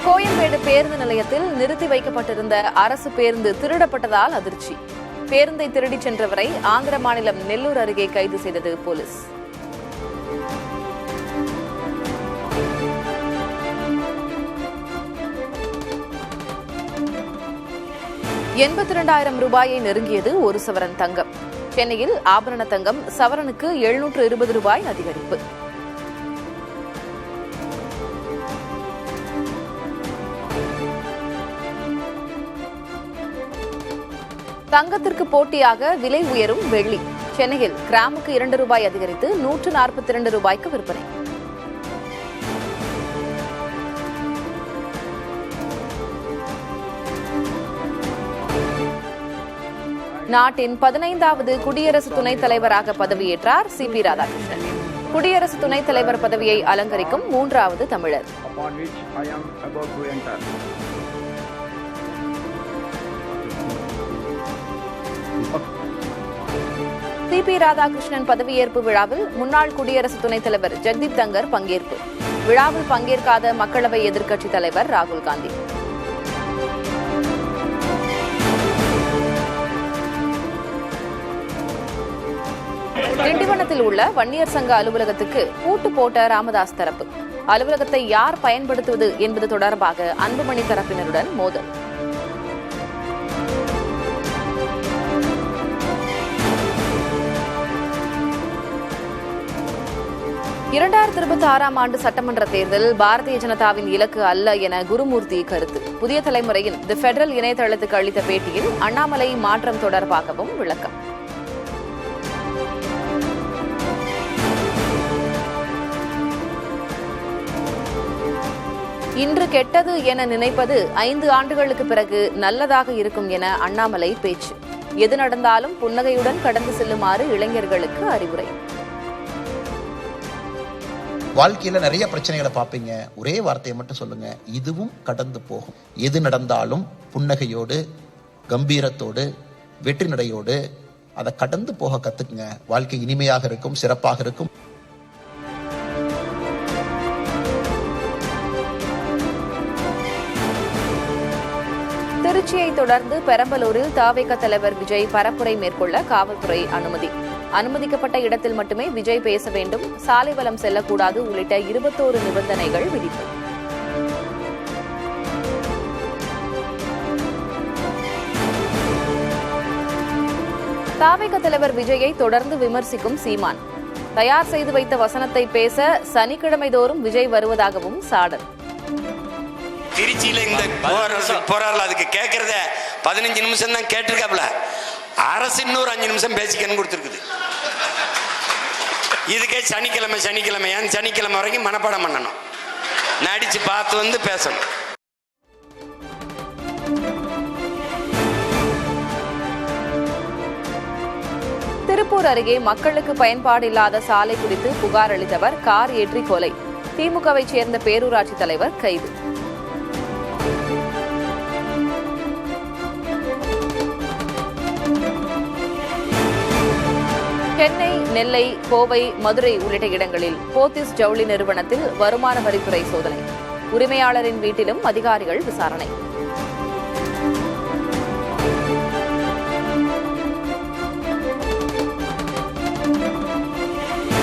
கோயம்பேடு பேருந்து நிலையத்தில் நிறுத்தி வைக்கப்பட்டிருந்த அரசு பேருந்து திருடப்பட்டதால் அதிர்ச்சி. பேருந்தை திருடிச் சென்றவரை ஆந்திர மாநிலம் நெல்லூர் அருகே கைது செய்தது போலீஸ். ₹82,000 நெருங்கியது ஒரு சவரன் தங்கம். சென்னையில் ஆபரண தங்கம் சவரனுக்கு ₹720 அதிகரிப்பு. தங்கத்திற்கு போட்டியாக விலை உயரும் வெள்ளி. சென்னையில் கிராமுக்கு ₹2 அதிகரித்து ₹142 விற்பனை. நாட்டின் 15வது குடியரசு துணைத் தலைவராக பதவியேற்றார் சி.பி. ராதாகிருஷ்ணன். குடியரசு துணைத் தலைவர் பதவியை அலங்கரிக்கும் 3வது தமிழர். சி.பி. ராதாகிருஷ்ணன் பதவியேற்பு விழாவில் முன்னாள் குடியரசு துணைத் தலைவர் ஜெகதீப் தங்கர் பங்கேற்பு. விழாவில் பங்கேற்காத மக்களவை எதிர்க்கட்சித் தலைவர் ராகுல் காந்தி. திண்டிவனத்தில் உள்ள வன்னியர் சங்க அலுவலகத்துக்கு பூட்டு போட்ட ராமதாஸ் தரப்பு. அலுவலகத்தை யார் பயன்படுத்துவது என்பது தொடர்பாக அன்புமணி தரப்பினருடன் மோதல். ஆண்டு சட்டமன்ற தேர்தல் பாரதிய ஜனதாவின் இலக்கு அல்ல என குருமூர்த்தி கருத்து. புதிய தலைமுறையின் தி பெடரல் இணையதளத்துக்கு அளித்த பேட்டியில் அண்ணாமலை மாற்றம் தொடர்பாகவும் விளக்கம். இன்று கெட்டது என நினைப்பது 5 ஆண்டுகளுக்கு பிறகு நல்லதாக இருக்கும் என அண்ணாமலை பேச்சு. எது நடந்தாலும் புன்னகையுடன் கடந்து செல்லுமாறு இளைஞர்களுக்கு அறிவுரை. வாழ்க்கையில நிறைய பிரச்சனைகளை பார்ப்பீங்க. ஒரே வார்த்தையை மட்டும் சொல்லுங்க, இதுவும் கடந்து போகும். எது நடந்தாலும் புன்னகையோடு, கம்பீரத்தோடு, வெற்றி நடையோடு அதை கடந்து போக கத்துக்குங்க. வாழ்க்கை இனிமையாக இருக்கும், சிறப்பாக இருக்கும். திருச்சியை தொடர்ந்து பெரம்பலூரில் தவிக தலைவர் விஜய் பரப்புரை மேற்கொள்ள காவல்துறை அனுமதி. அனுமதிக்கப்பட்ட இடத்தில் மட்டுமே விஜய் பேச வேண்டும், சாலை வலம் செல்லக்கூடாது உள்ளிட்ட 21 நிபந்தனைகள் விதிப்பு. தவிக தலைவர் விஜயை தொடர்ந்து விமர்சிக்கும் சீமான். தயார் செய்து வைத்த வசனத்தை பேச சனிக்கிழமை தோறும் விஜய் வருவதாகவும் சாடல். திருச்சியில இந்த போறாருல அதுக்கு கேட்கறத 15 நிமிஷம் தான் கேட்டிருக்காப்ல. அரசு இன்னொரு 5 நிமிஷம் பேசிக்கன்னு கொடுத்துருக்குது. இதுக்கே சனிக்கிழமை சனிக்கிழமை வரைக்கும் மனப்பாடம் பண்ணணும், நடிச்சு பார்த்து வந்து பேசணும். திருப்பூர் அருகே மக்களுக்கு பயன்பாடு இல்லாத சாலை குறித்து புகார் அளித்தவர் கார் ஏற்றி கொலை. திமுகவை சேர்ந்த பேரூராட்சி தலைவர் கைது. சென்னை, நெல்லை, கோவை, மதுரை உள்ளிட்ட இடங்களில் போத்தீஸ் ஜவுளி நிறுவனத்தில் வருமான வரித்துறை சோதனை. உரிமையாளரின் வீட்டிலும் அதிகாரிகள் விசாரணை.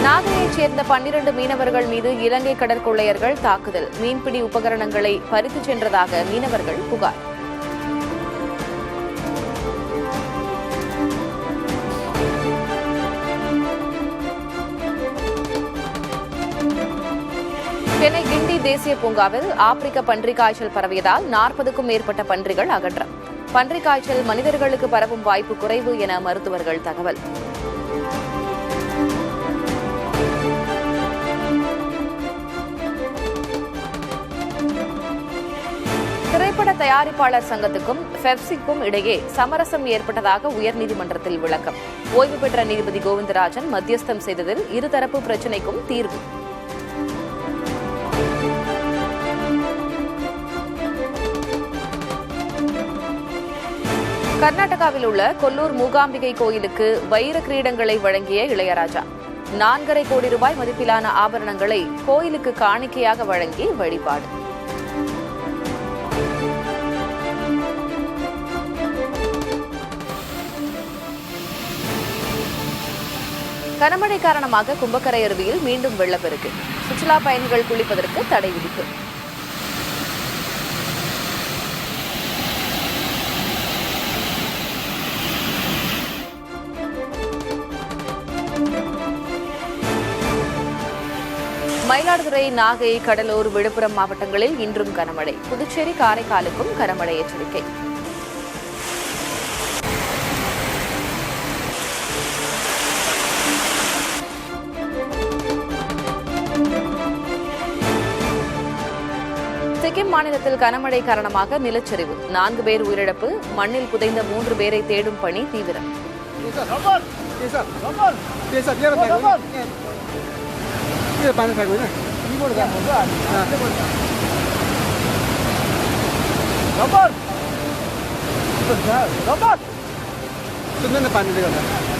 நாகையைச் சேர்ந்த 12 மீனவர்கள் மீது இலங்கை கடற்கொள்ளையர்கள் தாக்குதல். மீன்பிடி உபகரணங்களை பறித்துச் சென்றதாக மீனவர்கள் புகார். சென்னை கிண்டி தேசிய பூங்காவில் ஆப்பிரிக்க பன்றிக் காய்ச்சல் பரவியதால் 40க்கும் மேற்பட்ட பன்றிகள் அகற்றம். பன்றிக் காய்ச்சல் மனிதர்களுக்கு பரவும் வாய்ப்பு குறைவு என மருத்துவர்கள் தகவல். திரைப்பட தயாரிப்பாளர் சங்கத்துக்கும் பெப்சிக்கும் இடையே சமரசம் ஏற்பட்டதாக உயர்நீதிமன்றத்தில் விளக்கம். ஓய்வு பெற்ற நீதிபதி கோவிந்தராஜன் மத்தியஸ்தம் செய்ததில் இருதரப்பு பிரச்சினைக்கும் தீர்வு. கர்நாடகாவில் உள்ள கொல்லூர் மூகாம்பிகை கோயிலுக்கு வைர கிரீடங்களை வழங்கிய இளையராஜா. 4.5 கோடி ரூபாய் மதிப்பிலான ஆபரணங்களை கோயிலுக்கு காணிக்கையாக வழங்கி வழிபாடு. கனமழை காரணமாக கும்பக்கரை அருவியில் மீண்டும் வெள்ளப்பெருக்கு. சுற்றுலா பயணிகள் குளிப்பதற்கு தடை விதிப்பு. மயிலாடுதுறை, நாகை, கடலூர், விழுப்புரம் மாவட்டங்களில் இன்றும் கனமழை. புதுச்சேரி, காரைக்காலுக்கும் கனமழை எச்சரிக்கை. சிக்கிம் மாநிலத்தில் கனமழை காரணமாக நிலச்சரிவு. 4 பேர் உயிரிழப்பு. மண்ணில் புதைந்த 3 பேரை தேடும் பணி தீவிரம். पानी